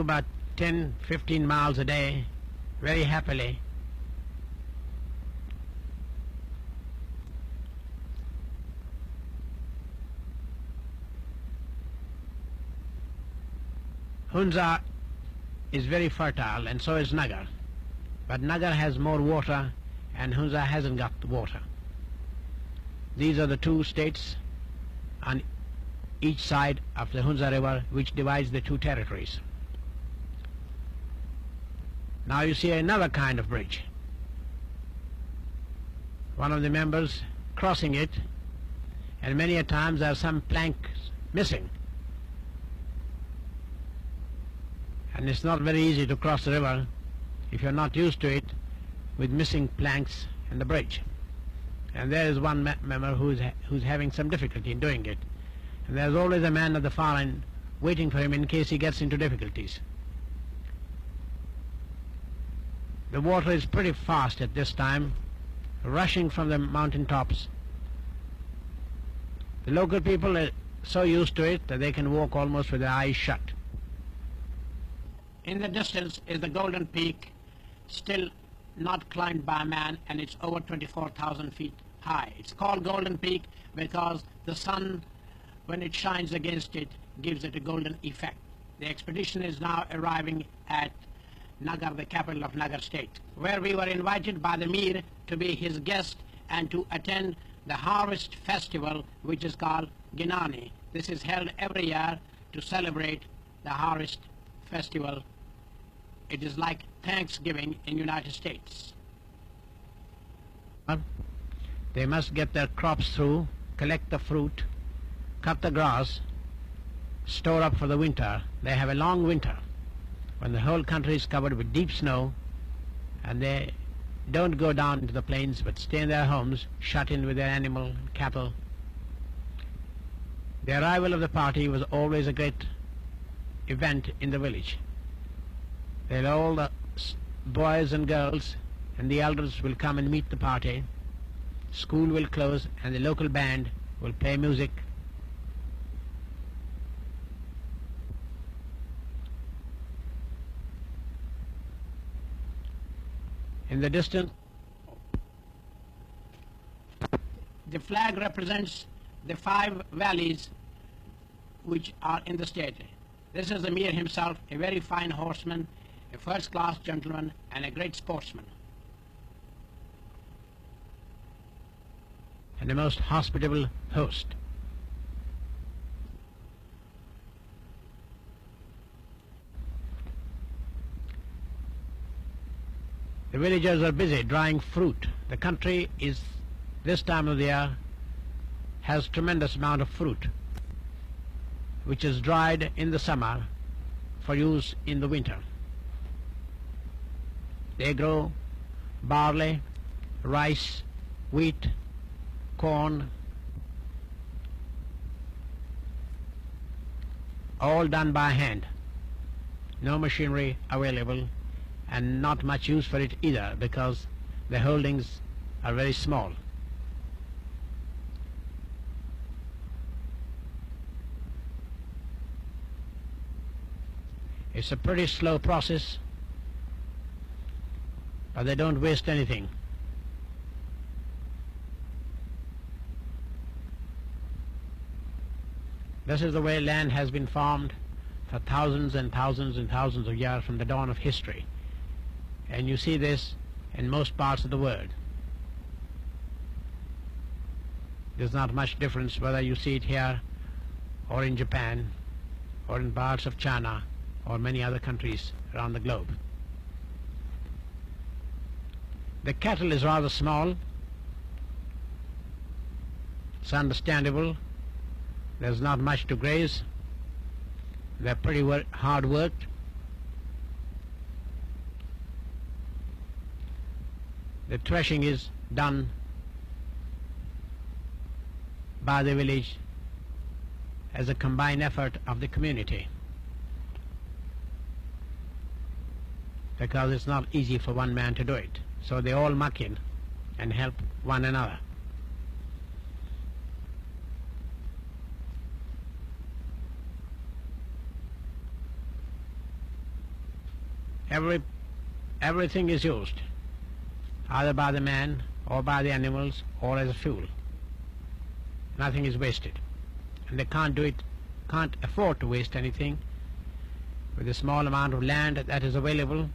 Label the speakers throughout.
Speaker 1: about 10-15 miles a day very happily. Hunza is very fertile and so is Nagar, but Nagar has more water and Hunza hasn't got the water. These are the two states on each side of the Hunza river which divides the two territories. Now you see another kind of bridge. One of the members crossing it, and many a times there are some planks missing. And it's not very easy to cross the river if you're not used to it with missing planks in the bridge. And there is one member who's having some difficulty in doing it. And there's always a man at the far end waiting for him in case he gets into difficulties. The water is pretty fast at this time, rushing from the mountain tops. The local people are so used to it that they can walk almost with their eyes shut. In the distance is the Golden Peak, still not climbed by man, and it's over 24,000 feet high. It's called Golden Peak because the sun, when it shines against it, gives it a golden effect. The expedition is now arriving at Nagar, the capital of Nagar state, where we were invited by the Mir to be his guest and to attend the harvest festival, which is called Ginani. This is held every year to celebrate the harvest festival. It is like Thanksgiving in United States. They must get their crops through, collect the fruit, cut the grass, store up for the winter. They have a long winter when the whole country is covered with deep snow, and they don't go down into the plains but stay in their homes, shut in with their animal and cattle. The arrival of the party was always a great event in the village. Then all the boys and girls and the elders will come and meet the party. School will close and the local band will play music. In the distance, the flag represents the 5 valleys which are in the state. This is the Mir himself, a very fine horseman, a first-class gentleman, and a great sportsman, and a most hospitable host. The villagers are busy drying fruit. The country is, this time of the year, has tremendous amount of fruit, which is dried in the summer for use in the winter. They grow barley, rice, wheat, corn, all done by hand. No machinery available, and not much use for it either because the holdings are very small. It's a pretty slow process, but they don't waste anything. This is the way land has been farmed for thousands and thousands and thousands of years from the dawn of history. And you see this in most parts of the world. There's not much difference whether you see it here or in Japan or in parts of China or many other countries around the globe. The cattle is rather small. It's understandable. There's not much to graze. They're pretty hard worked. The threshing is done by the village as a combined effort of the community, because it's not easy for one man to do it. So they all muck in and help one another. Everything is used, either by the man or by the animals or as a fuel. Nothing is wasted. And they can't afford to waste anything with the small amount of land that is available.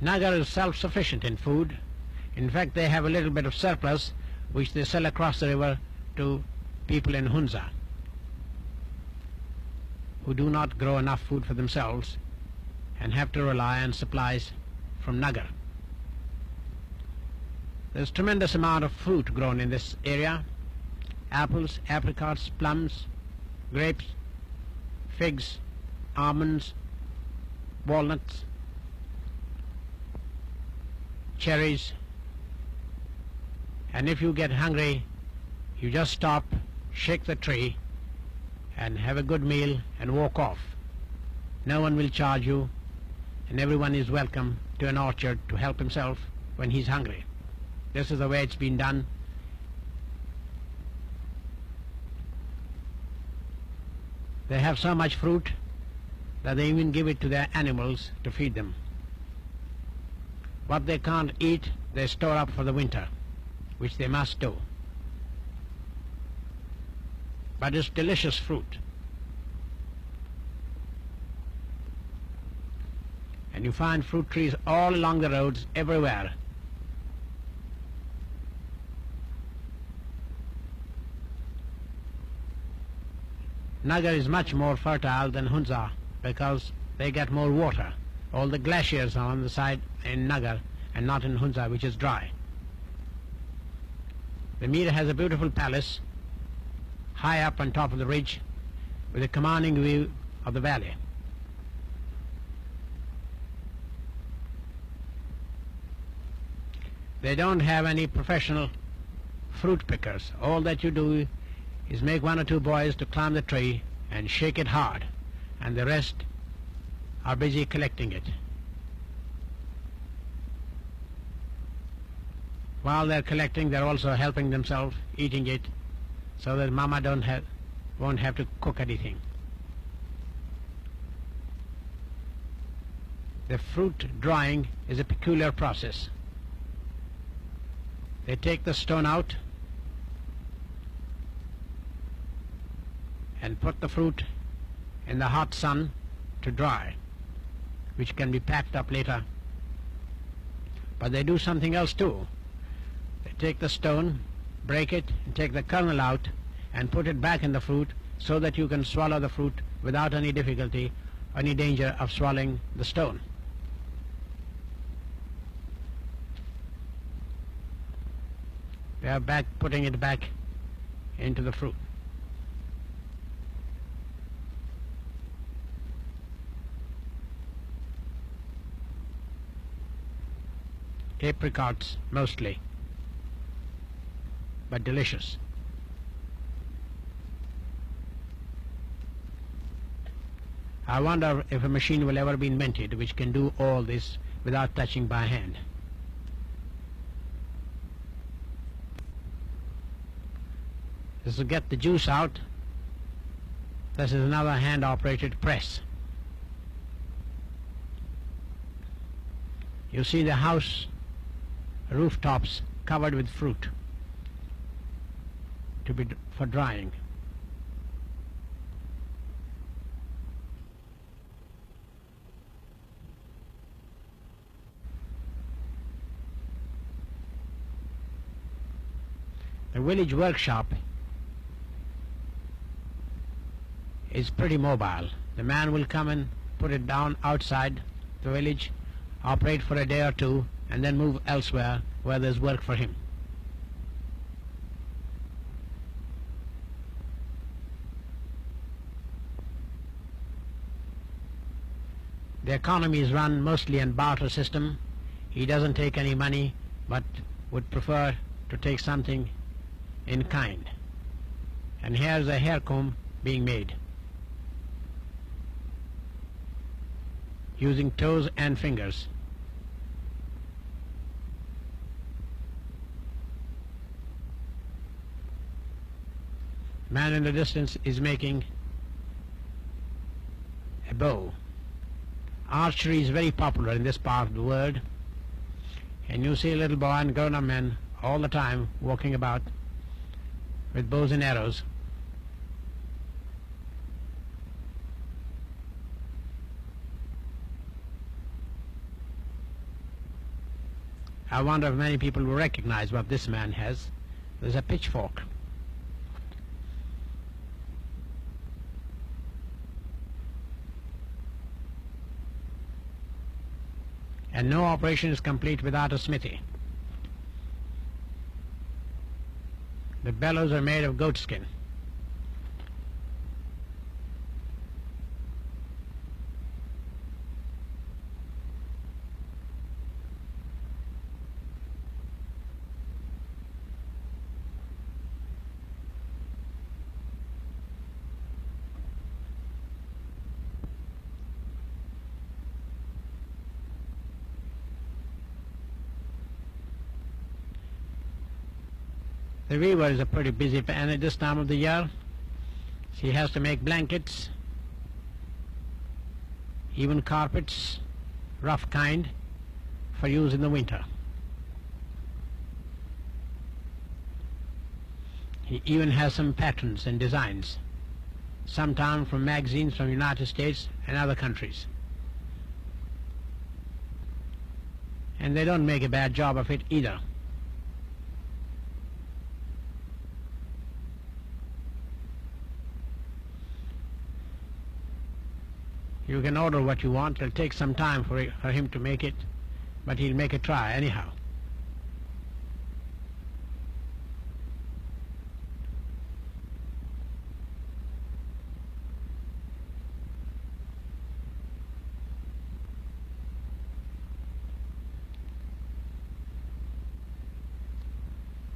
Speaker 1: Nagar is self-sufficient in food. In fact, they have a little bit of surplus which they sell across the river to people in Hunza who do not grow enough food for themselves and have to rely on supplies from Nagar. There's tremendous amount of fruit grown in this area: apples, apricots, plums, grapes, figs, almonds, walnuts, cherries. And if you get hungry, you just stop, shake the tree, and have a good meal and walk off. No one will charge you, and everyone is welcome to an orchard to help himself when he's hungry. This is the way it's been done. They have so much fruit that they even give it to their animals to feed them. What they can't eat, they store up for the winter, which they must do. But it's delicious fruit. And you find fruit trees all along the roads, everywhere. Nagar is much more fertile than Hunza because they get more water. All the glaciers are on the side in Nagar and not in Hunza, which is dry. The Mir has a beautiful palace high up on top of the ridge with a commanding view of the valley. They don't have any professional fruit pickers. All that you do is make one or two boys to climb the tree and shake it hard, and the rest are busy collecting it. While they're collecting, they're also helping themselves, eating it, so that Mama won't have to cook anything. The fruit drying is a peculiar process. They take the stone out and put the fruit in the hot sun to dry, which can be packed up later. But they do something else too. They take the stone, break it, and take the kernel out and put it back in the fruit so that you can swallow the fruit without any difficulty, any danger of swallowing the stone. They are putting it back into the fruit. Apricots mostly, but delicious. I wonder if a machine will ever be invented which can do all this without touching by hand. This will get the juice out. This is another hand-operated press. You see the house rooftops covered with fruit for drying. The village workshop is pretty mobile. The man will come and put it down outside the village, operate for a day or two, and then move elsewhere where there's work for him. The economy is run mostly on barter system. He doesn't take any money, but would prefer to take something in kind. And here's a hair comb being made using toes and fingers. Man in the distance is making a bow. Archery is very popular in this part of the world, and you see little boy and grown-up men all the time walking about with bows and arrows. I wonder if many people will recognize what this man has. There's a pitchfork. And no operation is complete without a smithy. The bellows are made of goat skin. The weaver is a pretty busy man at this time of the year. He has to make blankets, even carpets, rough kind, for use in the winter. He even has some patterns and designs, sometimes from magazines from the United States and other countries. And they don't make a bad job of it either. You can order what you want. It'll take some time for him to make it, but he'll make a try anyhow.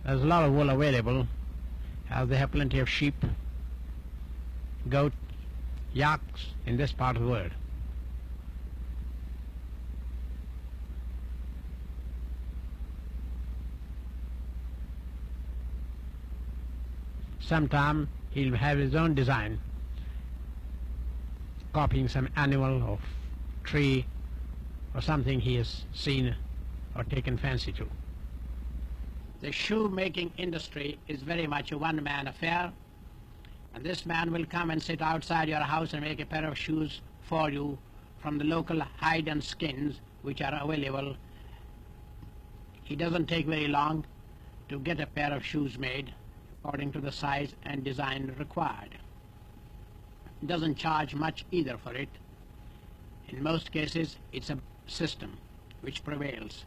Speaker 1: There's a lot of wool available, as they have plenty of sheep, goat, yaks in this part of the world. Sometime he'll have his own design, copying some animal or tree or something he has seen or taken fancy to. The shoe-making industry is very much a one-man affair. And this man will come and sit outside your house and make a pair of shoes for you from the local hide and skins which are available. It doesn't take very long to get a pair of shoes made according to the size and design required. It doesn't charge much either for it. In most cases, it's a system which prevails.